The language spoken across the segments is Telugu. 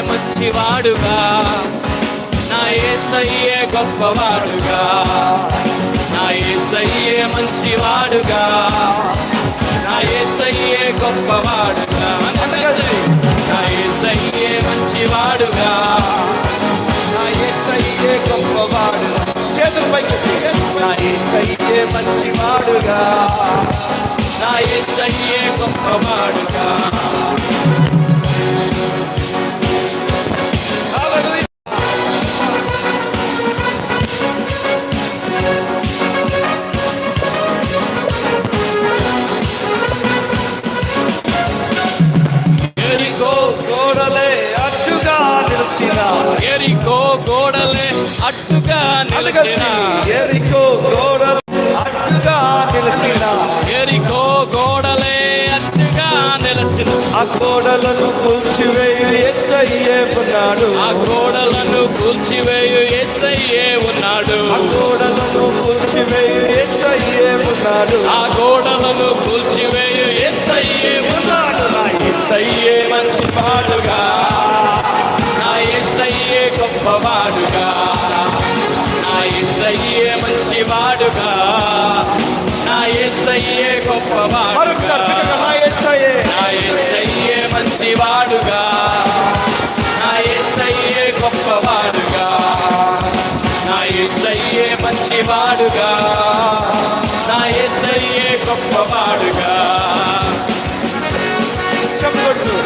మంచివాడుగా, నా యేసయ్యే గొప్పవాడుగా, నా యేసయ్యే మంచివాడుగా, నా యేసయ్యే గొప్పవాడుగా, నా యేసయ్యే మంచివాడుగా, నా యేసయ్యే గొప్పవాడుగా. చేతులు పైకి, నా యేసయ్యే మంచివాడుగా, నా యేసయ్యే గొప్పవాడుగా. ఎరికో గోడలే అడ్డుగా నిలిచిన, ఎరికో గోడలే అడ్డుగా నిలిచిన, ఎరికో గోడలే అడ్డుగా నిలిచిన, ఎరికో గోడలే అడ్డుగా నిలిచిన, ఆ గోడలను కూల్చివేయు యేసయ్యే ఉన్నాడు, ఆ గోడలను కూల్చివేయు యేసయ్యే ఉన్నాడు, ఆ గోడలను కూల్చివేయు యేసయ్యే ఉన్నాడు, ఆ గోడలను కూల్చివేయు యేసయ్యే ఉన్నాడు. నా యేసయ్యే మంచివాడుగా, నా యేసయ్యే గొప్పవాడుగా, నా యేసయ్యే మంచివాడుగా, నా యేసయ్యే గొప్పవాడుగా, నా యేసయ్యే మంచివాడుగా, నా యేసయ్యే గొప్పవాడుగా, నా యేసయ్యే మంచివాడుగా, నా యేసయ్యే గొప్పవాడుగా. చెప్పొద్దు.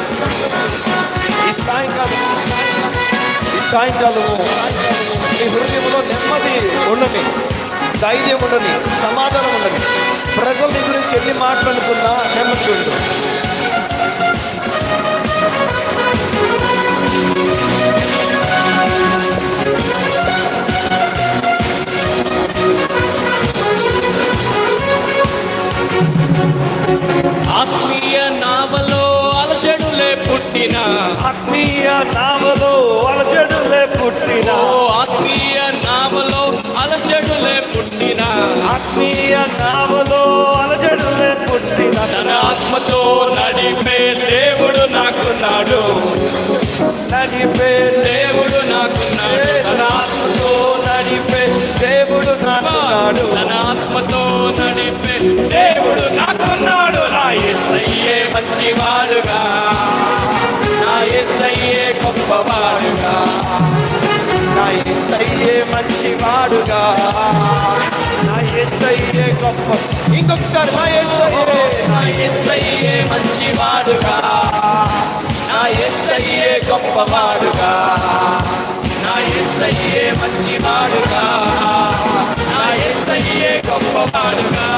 ఈ సాయంకాలము మీ హృదయంలో నెమ్మది ఉండని, ధైర్యం ఉండని, సమాధానం ఉండని. ప్రజలు నీ గురించి ఎన్ని మాట్లాడుకున్నా నెమ్మది ఉండు. ఆత్మీయ నావలో అలజడులే పుట్టిన, ఆత్మీయ నావలో అలజడులే పుట్టిన, ఆత్మీయ నావలో అలజడులే పుట్టిన, ఆత్మీయ నావలో అలజడులే పుట్టిన, తన ఆత్మతో నడిపే దేవుడు నాకున్నాడు, నడిపే దేవుడు నాకున్నాడు, తన ఆత్మతో నడిపే దేవుడు నాకున్నాడు, తన ఆత్మతో నడిపే దేవుడు నాకున్నాడు. నా యేసయ్యే మంచివాడుగా, నా యేసయ్యే గొప్పవాడుగా, నా యేసయ్యే మంచివాడుగా, నా యేసయ్యే గొప్ప. ఇంకొకసారి నా యేసయ్యే, నా యేసయ్యే మంచివాడుగా, నా యేసయ్యే గొప్పవాడుగా, నా యేసయ్యే మంచివాడుగా, నా యేసయ్యే గొప్పవాడుగా.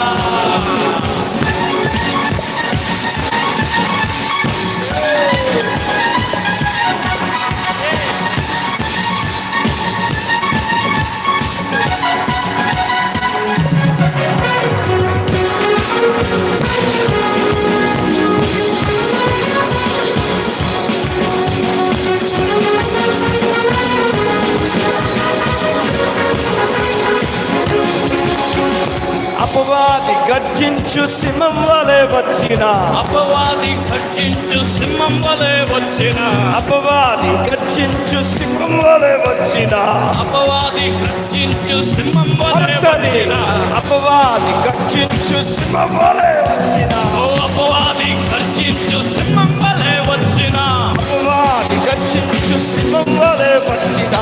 అపవాది గర్జించు సింహం వలె వచ్చిన, అపవాది గర్జించు సింహం వలె వచ్చిన, అపవాది గర్జించు సింహం వలె వచ్చిన, అపవాది గర్జించు సింహం వలె వచ్చిన, అపవాది గర్జించు సింహం వలె వచ్చిన, ఓ అపవాది గర్జించు సింహం వలె వచ్చిన, అపవాది గర్జించు సింహం వలె వచ్చిన,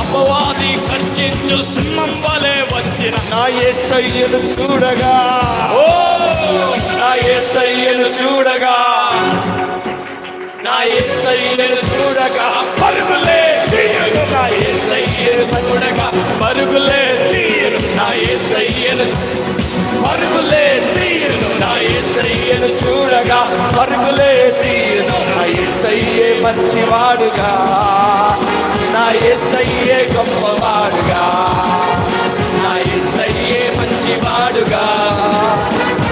అపవాది గర్జించు సింహం వలె వచ్చిన. నా యేసయ్యను చూడగా, ఓ నా యేసయ్యను చూడగా, నా యేసయ్యను చూడగా పరుగులే తీయను, నా యేసయ్యను చూడగా పరుగులే తీయను, నా యేసయ్యను పరుగులే తీయను, నా యేసయ్యను చూడగా పరుగులే తీయను. నా యేసయ్యే మంచివాడుగా, నా యేసయ్యే గొప్పవాడుగా, నా యేసయ్యే మంచివాడుగా,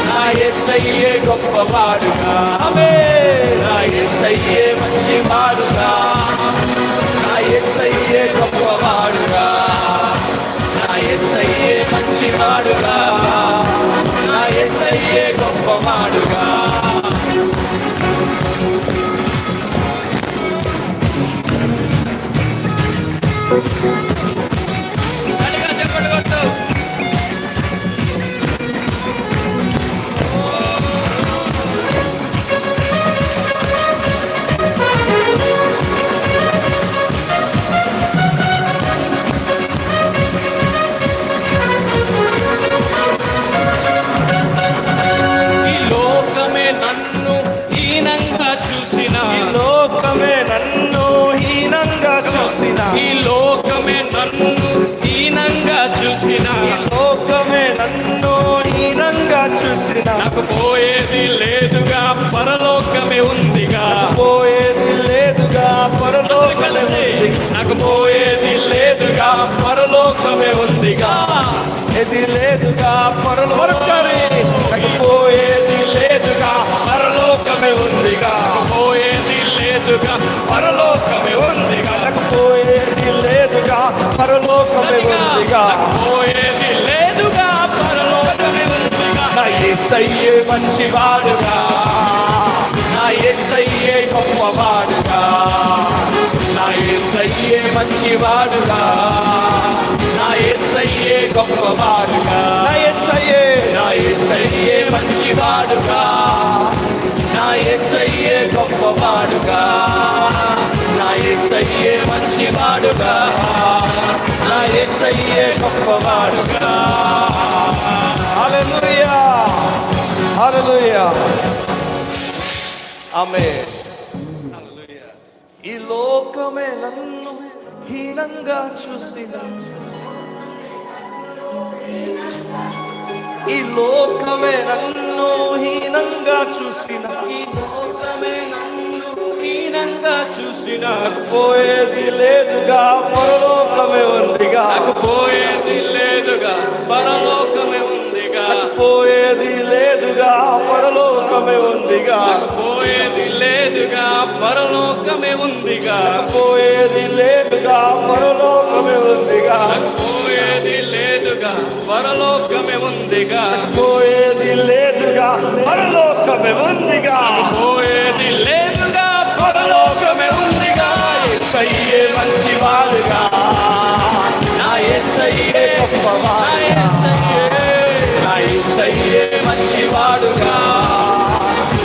నా యేసయ్యే గొప్పవాడుగా. ఆమేన్. నా యేసయ్యే మంచివాడుగా, నా యేసయ్యే గొప్పవాడుగా, నా యేసయ్యే మంచివాడుగా, నా యేసయ్యే గొప్పవాడుగా. గట్టిగా చెప్పండి కొట్టు. ఈ లోకమే నన్ను హీనంగా చూసిన, ఈ లోకమే నన్ను హీనంగా చూసిన, ఈ లోకమే నన్ను హీనంగా చూసిన, ఈ లోకమే నన్ను హీనంగా చూసిన, నాకు పోయేది లేదుగా పరలోకమే ఉందిగా, పోయేది లేదుగా పరలోకమే ఉంది, నాకు పోయేది లేదుగా పరలోకమే ఉందిగా, ఏది లేదుగా పరలోకమే, నాకు పోయేది లేదుగా పరలోకమే ఉందిగా, పోయేది లేదుగా పరలోకమే ఉందిగా, నాకు పోయేది లేదుగా పరలోకమే ఉందిగా, పోయేది లేదుగా పరలోకమే ఉందిగా. నా యేసయ్యే మంచివాడుగా, నా యేసయ్యే గొప్పవాడుగా, నా యేసయ్యే మంచివాడుగా, నా యేసయ్యే గొప్పవాడుగా, నా యేసయ్యే మంచివాడుగా, నా యేసయ్యే గొప్పవాడుగా, నా యేసయ్యే మంచివాడుగా, నా యేసయ్యే గొప్పవాడుగా. హల్లెలూయా, హల్లెలూయా, ఆమేన్. ఈ లోకమే నన్ను హీనంగా చూసిన, ఈ లోకమే నన్ను హీనంగా చూసిన, ఈ లోకమే నన్ను హీనంగా చూసిన, పోయేది లేదుగా పరలోకమే ఉందిగా, నాకు పోయేది లేదుగా పరలోకమే ఉందిగా, పోయేది లేదుగా పరలోకమే ఉందిగా, పోయేది లేదుగా పరలోకమే ఉందిగా, పోయేది లేదుగా పరలోకమే ఉందిగా, పోయేది లేదుగా పరలోకమే ఉందిగా, పోయేది లేదుగా పరలోకమే ఉందిగా, పోయేది లేదుగా పరలోకమే ఉందిగా. యేసయ్యే మంచివాడుగా, నా యేసయ్యే గొప్పవాడుగా, నా యేసయ్యే మంచివాడుగా,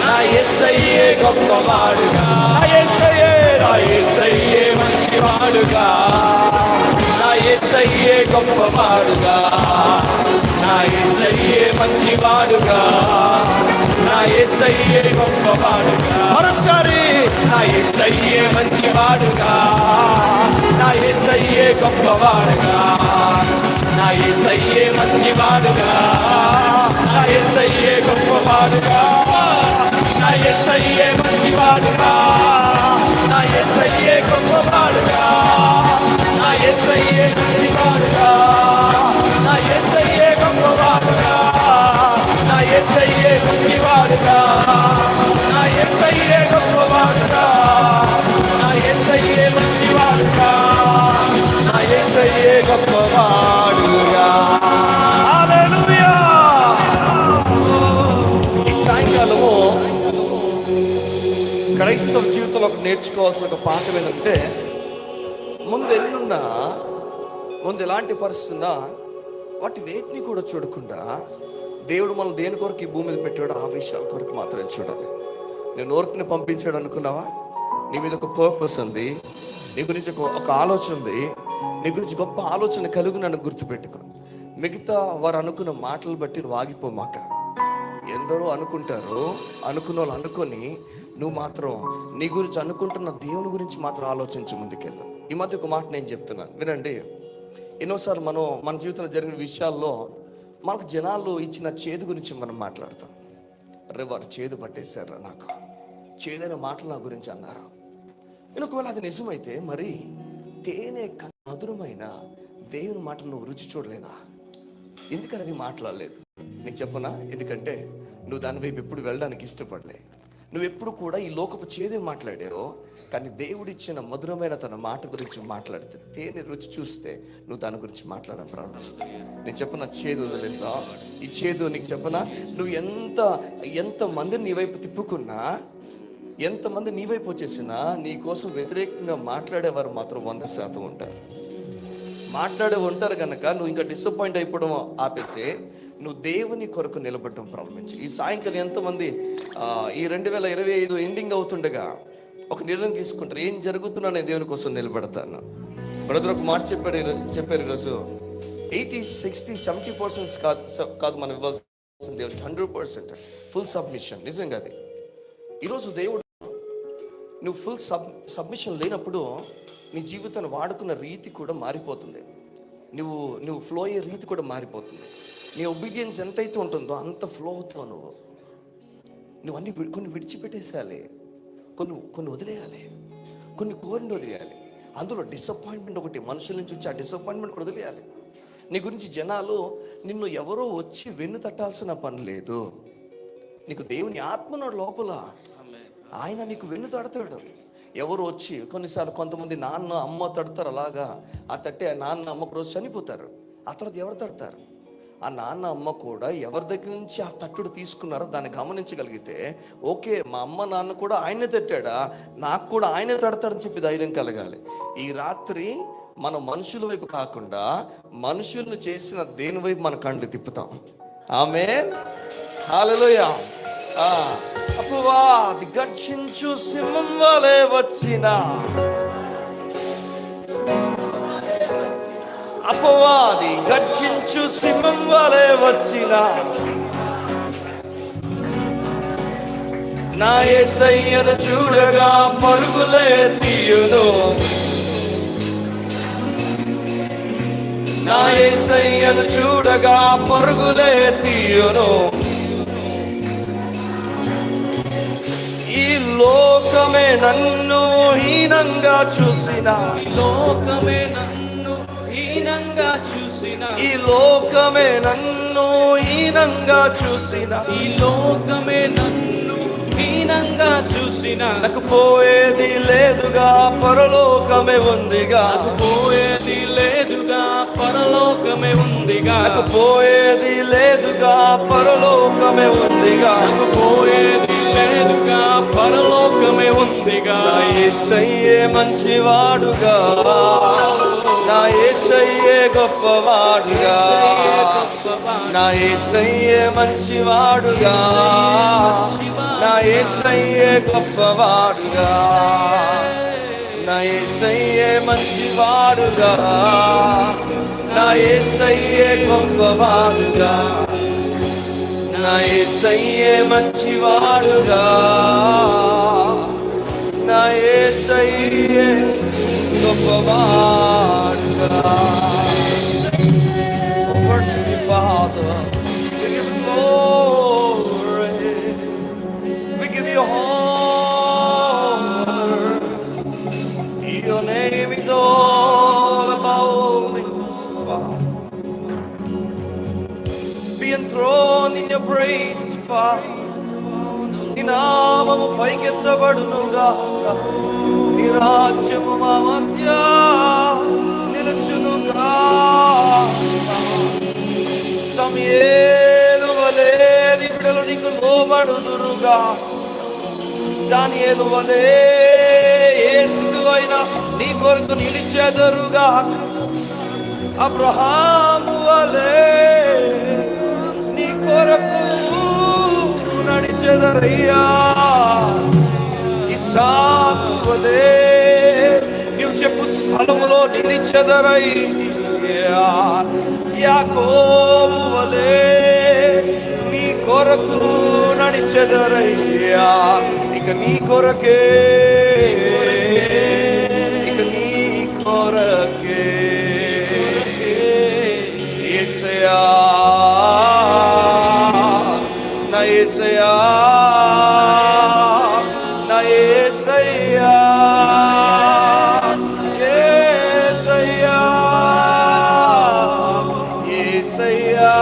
నా యేసయ్యే గొప్పవాడుగా, నా యేసయ్యే మంచివాడుగా, నా యేసయ్యే గొప్పవాడుగా, నా యేసయ్యే మంచివాడుగా, నా యేసయ్యే గొప్పవాడుగా. మరోసారి నా యేసయ్యే మంచివాడుగా, నా యేసయ్యే గొప్పవాడుగా, నా యేసయ్యే మంచివాడుగా, నా యేసయ్యే గొప్పవాడుగా, నా యేసయ్యే మంచివాడుగా, నా యేసయ్యే గొప్పవాడుగా, నా యేసయ్యే మంచివాడుగా, నా యేసయ్యే గొప్పవాడుగా, నా యేసయ్యే మంచివాడుగా, నా యేసయ్యే గొప్పవాడుగా, నా యేసయ్యే మంచివాడుగా, నా యేసయ్యే గొప్పవాడుగా. హల్లెలూయా. ఈ సాయంకాలము క్రైస్తవ జీవితంలో ఒక నేర్చుకోవాల్సిన ఒక పాఠం ఏంటంటే, ముందు ఎన్నున్నా, ముందు ఎలాంటి పరిస్థితి ఉన్నా వాటి వేటిని కూడా చూడకుండా దేవుడు మనం దేని కొరకు ఈ భూమి మీద పెట్టాడు ఆ విషయాల కొరకు మాత్రమే చూడాలి. నేను ఓర్పుని పంపించాడు అనుకున్నావా? నీ మీద ఒక పర్పస్ ఉంది, నీ గురించి ఒక ఆలోచన ఉంది, నీ గురించి గొప్ప ఆలోచన కలుగు నన్ను గుర్తుపెట్టుకో. మిగతా వారు అనుకున్న మాటలు బట్టి నువ్వు ఆగిపోమాక. ఎందరో అనుకుంటారు, అనుకున్న వాళ్ళు అనుకొని నువ్వు మాత్రం నీ గురించి అనుకుంటున్న దేవుని గురించి మాత్రం ఆలోచించి ముందుకెళ్ళు. ఈ మధ్య ఒక మాట నేను చెప్తున్నాను వినండి. ఎన్నోసార్లు మన జీవితంలో జరిగిన విషయాల్లో మనకు జనాలు ఇచ్చిన చేదు గురించి మనం మాట్లాడతాం. అరే వారు చేదు పట్టేశారు, నాకు చేదైన మాటలు నా గురించి అన్నారు. నేను ఒకవేళ అది నిజమైతే మరి తేనె మధురమైన దేవుని మాటలు నువ్వు రుచి చూడలేదా? ఎందుకని అది మాట్లాడలేదు? నేను చెప్పనా? ఎందుకంటే నువ్వు దాని వైపు ఎప్పుడు వెళ్ళడానికి ఇష్టపడలే. నువ్వెప్పుడు కూడా ఈ లోకపు చేదే మాట్లాడావో, కానీ దేవుడిచ్చిన మధురమైన తన మాట గురించి మాట్లాడితే, తేనె రుచి చూస్తే నువ్వు దాని గురించి మాట్లాడడం ప్రారంభిస్తావు. నేను చెప్పనా, చేదు వదిలేదా? ఈ చేదు నీకు చెప్పనా, నువ్వు ఎంత మందిని నీ వైపు తిప్పుకున్నా, ఎంతమంది నీ వైపు వచ్చేసినా నీ కోసం వ్యతిరేకంగా మాట్లాడేవారు మాత్రం 100% ఉంటారు. మాట్లాడే ఉంటారు కనుక నువ్వు ఇంకా డిసప్పాయింట్ అయిపోవడం ఆపేసి నువ్వు దేవుని కొరకు నిలబడడం ప్రారంభించు. ఈ సాయంకాలం ఎంతమంది ఈ 2025 ఎండింగ్ అవుతుండగా ఒక నిర్ణయం తీసుకుంటారు, ఏం జరుగుతున్నా నేను దేవుని కోసం నిలబడతాను. బ్రదర్ ఒక మాట చెప్పారు ఈరోజు 80, 60, 70% కాదు మనం ఇవ్వాల్సిన దేవునికి 100% ఫుల్ సబ్మిషన్. నిజంగా అది ఈరోజు దేవుడు నువ్వు ఫుల్ సబ్మిషన్ లేనప్పుడు నీ జీవితాన్ని వాడుకున్న రీతి కూడా మారిపోతుంది. నువ్వు ఫ్లో అయ్యే రీతి కూడా మారిపోతుంది. నీ ఒబీడియన్స్ ఎంతైతే ఉంటుందో అంత ఫ్లో అవుతావు. నువ్వు అన్ని కొన్ని విడిచిపెట్టేసేయాలి, కొన్ని వదిలేయాలి, కొన్ని కోరిని వదిలేయాలి. అందులో డిసప్పాయింట్మెంట్ ఒకటి, మనుషుల నుంచి వచ్చి ఆ డిసప్పాయింట్మెంట్ కూడా వదిలేయాలి. నీ గురించి జనాలు నిన్ను ఎవరో వచ్చి వెన్ను తట్టాల్సిన పని లేదు. నీకు దేవుని ఆత్మను లోపల ఆయన నీకు వెన్ను తడతాడు. ఎవరు వచ్చి కొన్నిసార్లు కొంతమంది నాన్న అమ్మ తడతారు, అలాగా ఆ తట్టే ఆ నాన్న అమ్మ రోజు చనిపోతారు. ఆ తర్వాత ఎవరు తడతారు? ఆ నాన్న అమ్మ కూడా ఎవరి దగ్గర నుంచి ఆ తట్టుడు తీసుకున్నారో దాన్ని గమనించగలిగితే, ఓకే మా అమ్మ నాన్న కూడా ఆయనే తట్టాడా, నాకు కూడా ఆయనే తడతాడని చెప్పి ధైర్యం కలగాలి. ఈ రాత్రి మనం మనుషుల వైపు కాకుండా మనుషులను చేసిన దేని వైపు మన కళ్ళు తిప్పుతాం. ఆమేన్, హల్లెలూయా. అపవాది గర్జించు సింహం వలె వచ్చిన, అపవాది గర్జించు సింహం వలె వచ్చిన నా యేసయ్యను చూడగా పరుగులే తీయును, నా యేసయ్యను చూడగా పరుగులే తీయును. ఈ లోకమే నన్ను హీనంగా చూసిన, లోకమే నన్ను హీనంగా చూసిన, ఈ లోకమే నన్ను హీనంగా చూసిన, ఈ లోకమే నన్ను హీనంగా చూసిన, నాకు పోయేది లేదుగా పరలోకమే ఉందిగా, నాకు పోయేది లేదుగా పరలోకమే ఉందిగా, నాకు పోయేది లేదుగా పరలోకమే ఉందిగా, నాకు పోయేది లేదుగా పరలోకమే ఉందిగా. నా యేసయ్యే మంచివాడుగా, నా యేసయ్యే గొప్పవాడుగా, నా యేసయ్యే మంచివాడుగా, నా యేసయ్యే గొప్పవాడుగా, నా యేసయ్యే మంచివాడుగా, నా యేసయ్యే గొప్పవాడుగా, నా యేసయ్యే మంచివాడుగా, నా యేసయ్యే గొప్పవాడుగా. Worship you, Father. We give you glory. We give you honor. Your name is all about this, Father. Be enthroned in your praise, Father. నీ నామము పైకెత్తబడునుగా, నీ రాజ్యము మా మధ్య నిలుచునుగా. సమయేలు వలె నీ బిడ్డలు నీకు లోబడుదురుగా, దానియేలు వలె ఏ స్థితిలో అయినా నీ కొరకు నిలిచెదరుగా. అబ్రహాము వలె నీ కొరకు నడిచెదరయ్యా. ఇస్సాకు వలె నీవు చెప్పు స్థలములో నిలిచెదరయ్యా. యాకోబు వలె నీ కొరకు నడిచెదరయ్యా. ఇక నీ కొరకే, ఇక నీ కొరకే యేసయ్యా, నా యేసయ్యా, నా యేసయ్యా, యేసయ్యా, యేసయ్యా,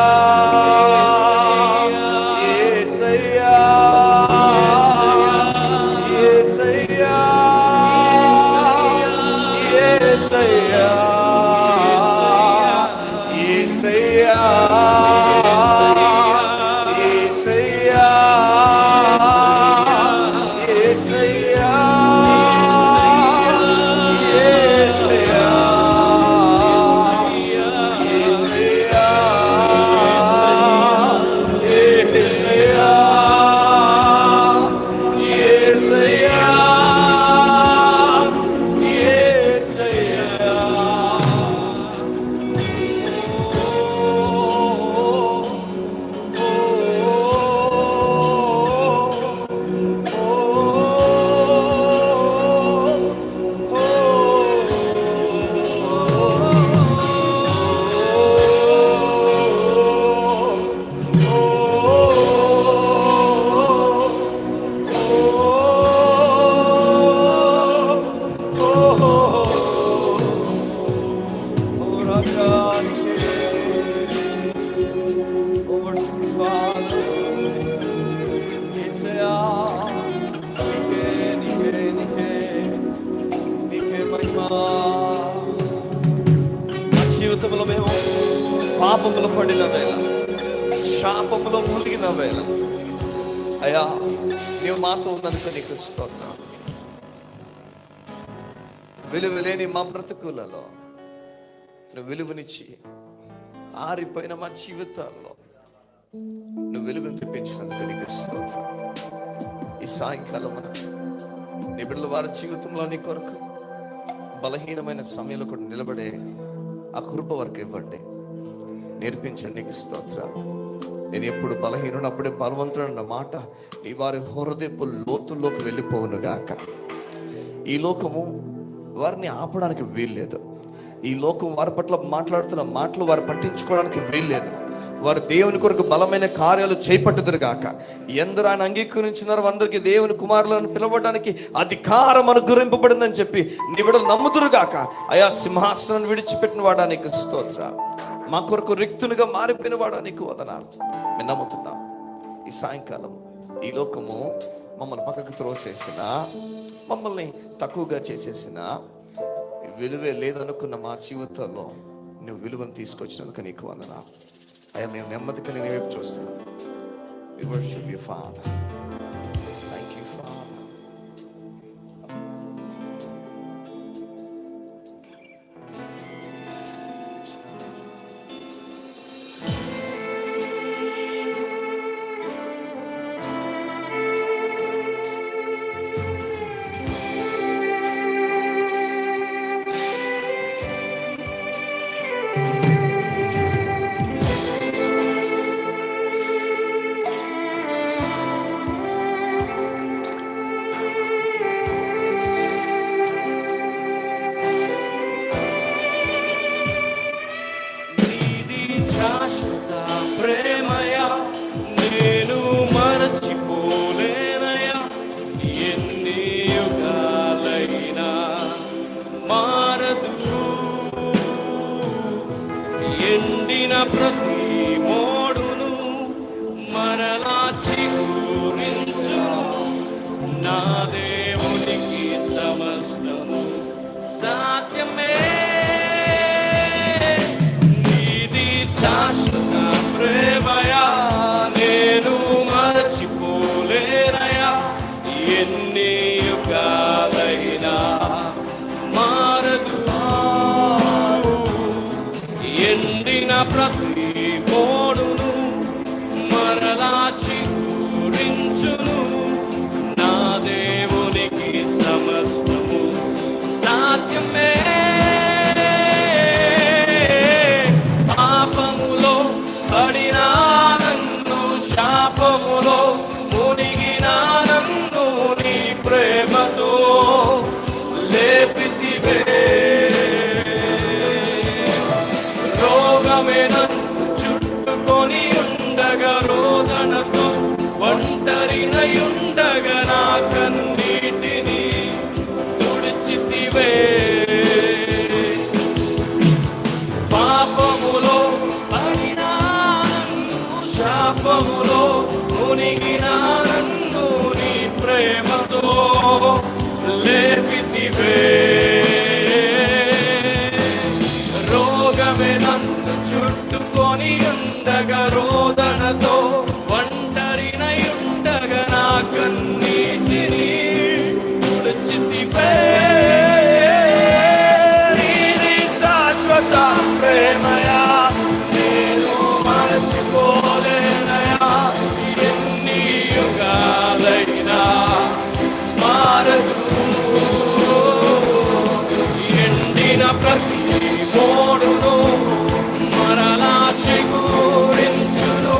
యేసయ్యా, యేసయ్యా, యేసయ్యా, యేసయ్యా, మా జీవితంలో మేము పాపములో పడిన వేళ, శాపములో మునిగిన వేళ, అయ్యా నీవు మాతో ఉన్నందుకు నీకు స్తోత్రం. విలువలేని మా బ్రతుకులలో నువ్వు వెలుగునిచ్చి ఆరిపోయిన మా జీవితాల్లో నువ్వు వెలుగును తెప్పించినందుకు నీకు స్తోత్రం. ఈ సాయంకాలం నీ బిడ్డల వారి జీవితంలో నీ కొరకు బలహీనమైన సమయంలో కూడా నిలబడే ఆ కృప వరకు ఇవ్వండి, నేర్పించండి. నీకు స్తోత్రాలు. నేను ఎప్పుడు బలహీనుడు అప్పుడే బలవంతుడు అన్న మాట నీ వారి హృదయపు లోతుల్లోకి వెళ్ళిపోవును గాక. ఈ లోకము వారిని ఆపడానికి వీల్లేదు. ఈ లోకం వారి పట్ల మాట్లాడుతున్న మాటలు వారు పట్టించుకోవడానికి వీల్లేదు. వారు దేవుని కొరకు బలమైన కార్యాలు చేపట్టుదురు గాక. ఎందరు ఆయన అంగీకరించినారో అందరికీ దేవుని కుమారులను పిలవడానికి అధికారం అనుగ్రహింపబడిందని చెప్పి నీ బిడ్డలు నమ్ముదురు గాక. అయా సింహాసనాన్ని విడిచిపెట్టిన వాడానికి స్తోత్రాలు. మా కొరకు రిక్తునిగా మారిపోయిన వాడానికి వదనాలు. మేము నమ్ముతున్నాం. ఈ సాయంకాలం ఈ లోకము మమ్మల్ని పక్కకు త్రోసేసిన, మమ్మల్ని తక్కువగా చేసేసిన, విలువే లేదనుకున్న మా జీవితంలో నువ్వు విలువను తీసుకొచ్చినందుకు నీకు వందనాలు. అయ్యా మేము నెమ్మది కలిగిన వైపు చూస్తున్నాం. We worship you, Father. Thank you, Father. ఎండిన ప్రతి మోడును మరలా చిగురించును. నా దేవునికి సమస్తము సాధ్యమే. నీది శాశ్వత ప్రేమయా, నేను మరచిపోలేనయా. ఎన్ని యుగాలైనా మారదు. ఎండిన ప్రతి మోడును మరలా చిగురించును. నా దేవునికి సమస్తము సాధ్యమే. పాపములో పడిన నన్ను, శాపములో మునిగిన నన్ను నీ ప్రేమతో లేపితివే. రోగమే నన్ను చుట్టుకొని ఉండగా, రోదనతో ఒంటరినయుండగా నా కన్నీటిని తుడిచితివే. పాపములో పడిన నన్ను, శాపములో మునిగిన నన్ను నీ ప్రేమతో లేపితివే. రోగమే నన్ను చుట్టుకొని ఉండగా, రోదనతో ఒంటరినయుండగా నా కన్నీటిని తుడిచితివే. నీది శాశ్వత ప్రేమయా, నేను మరచిపోలేనయా. ఎన్ని యుగాలైనా మారదు. ఎండిన ప్రతి మోడును మరలా చిగురించును.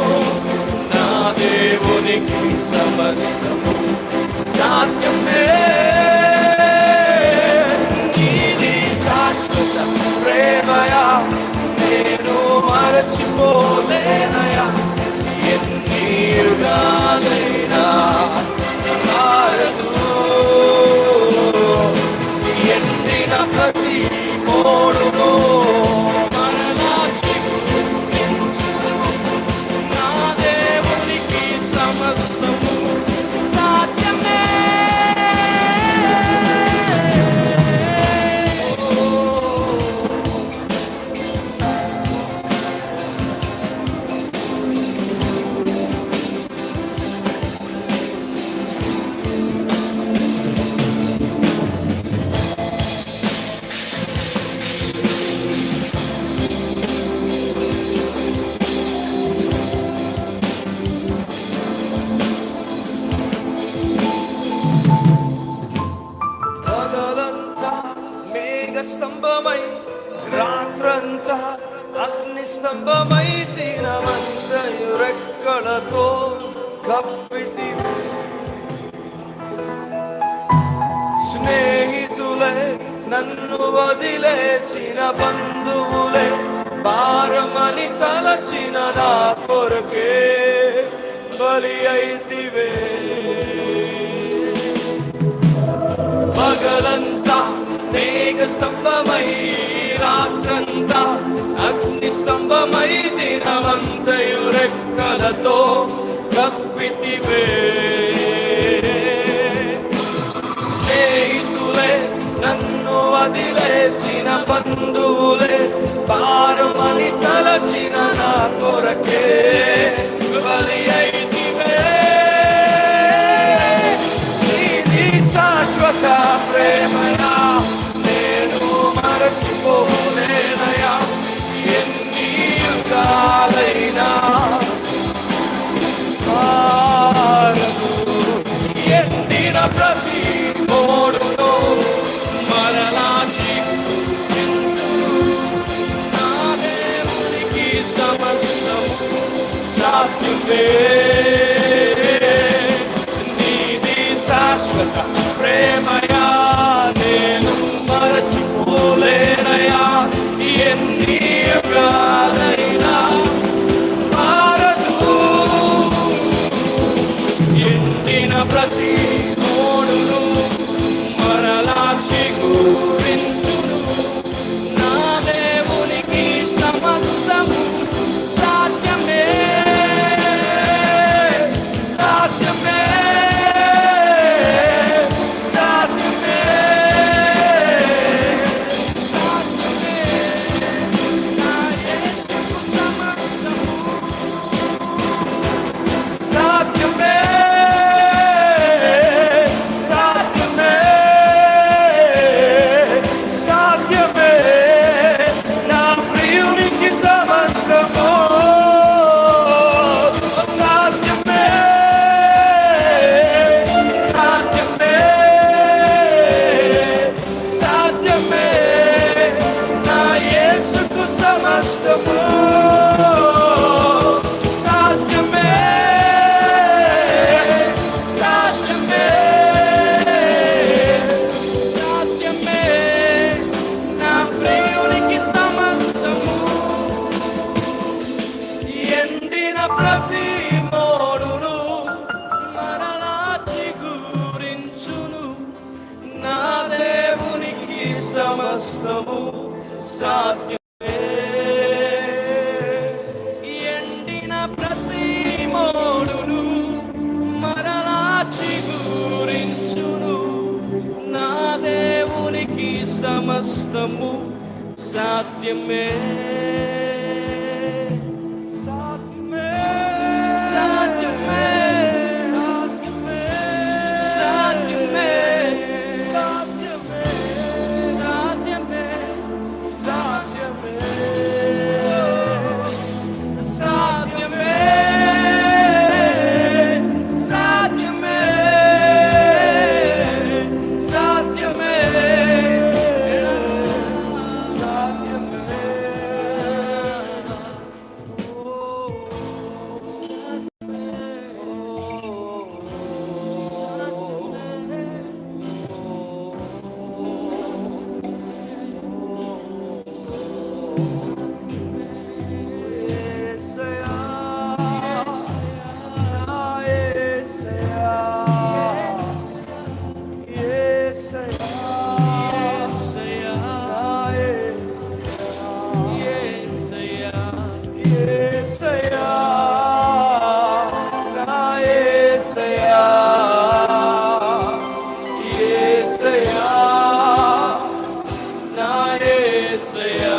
నా దేవునికి సమస్తము సాధ్యమే. నీది శాశ్వత ప్రేమయా, నేను మరచిపోలేనయా. ఎన్ని యుగాలైనా మారదు. ఎండిన ప్రతి మోడును మరలా చిగురించును. నా దేవునికి సమస్తము సాధ్యమే. స్తంభమై రాత్రంతా అగ్ని స్తంభమై దినమంతయు రెక్కలతో కప్పితి. స్నేహితులే నన్ను వదిలేసిన బంధువులే భారమని తలచిన నా కొరకే బలి అయితివే. పగలంతా మేఘ స్తంభమై రాత్రంతా అగ్ని స్తంభమై దినమంతయు రెక్కలతో కప్పితివే. స్నేహితులే నన్ను వదిలేసిన బంధువులే భారమని తలచిన నా కొరకే బలి అయితివే. నీది శాశ్వత ప్రేమయా నేను మరచిపోలేనయా. ఎన్ని యుగాలైనా మారదు. ఎండిన ప్రతి మోడును మరలా నా దేవునికి సమస్తము సాధ్యమే. నీది శాశ్వత ప్రేమయా నేను మరచిపోలేనయా. ఎన్ని యుగాలైనా మారదు. ఎండిన ప్రతి మోడును మరలా చిగురించును. నా దేవునికి సమస్తము సాధ్యమే. సాధ్యమే. సాధ్యమే. సాధ్యమే. నా యేసుకు సమస్తము సాధ్యమే. సాధ్యమే. సాధ్యమే. నా ప్రియునికి సమస్తము సాధ్యమే. సాధ్యమే. సాధ్యమే. నా యేసుకు సమస్తము సాధ్యమే. సాధ్యమే. సాధ్యమే. నా ప్రియునికి సమస్తము. ఎండిన ప్రతి మోడును మరలా చిగురించును. నా దేవునికి సమస్తము సాధ్యమే. ఎండిన ప్రతి మోడును మరలా చిగురించును. నా దేవునికి సమస్తము సాధ్యమే. సాధ్యమే. సాధ్యమే. సాధ్యమే. సాధ్యమే. సాధ్యమే. సాధ్యమే. సాధ్యమే. సాధ్యమే. సాధ్యమే. సాధ్యమే. యేసయ్యా, నా యేసయ్యా. యేసయ్యా, నా యేసయ్యా. యేసయ్యా, నా యేసయ్యా. యేసయ్యా, నా యేసయ్యా.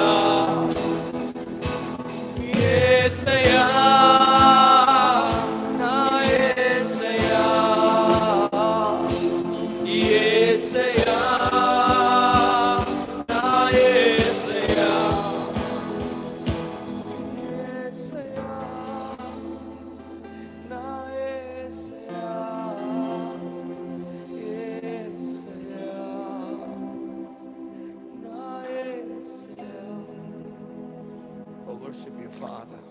Father.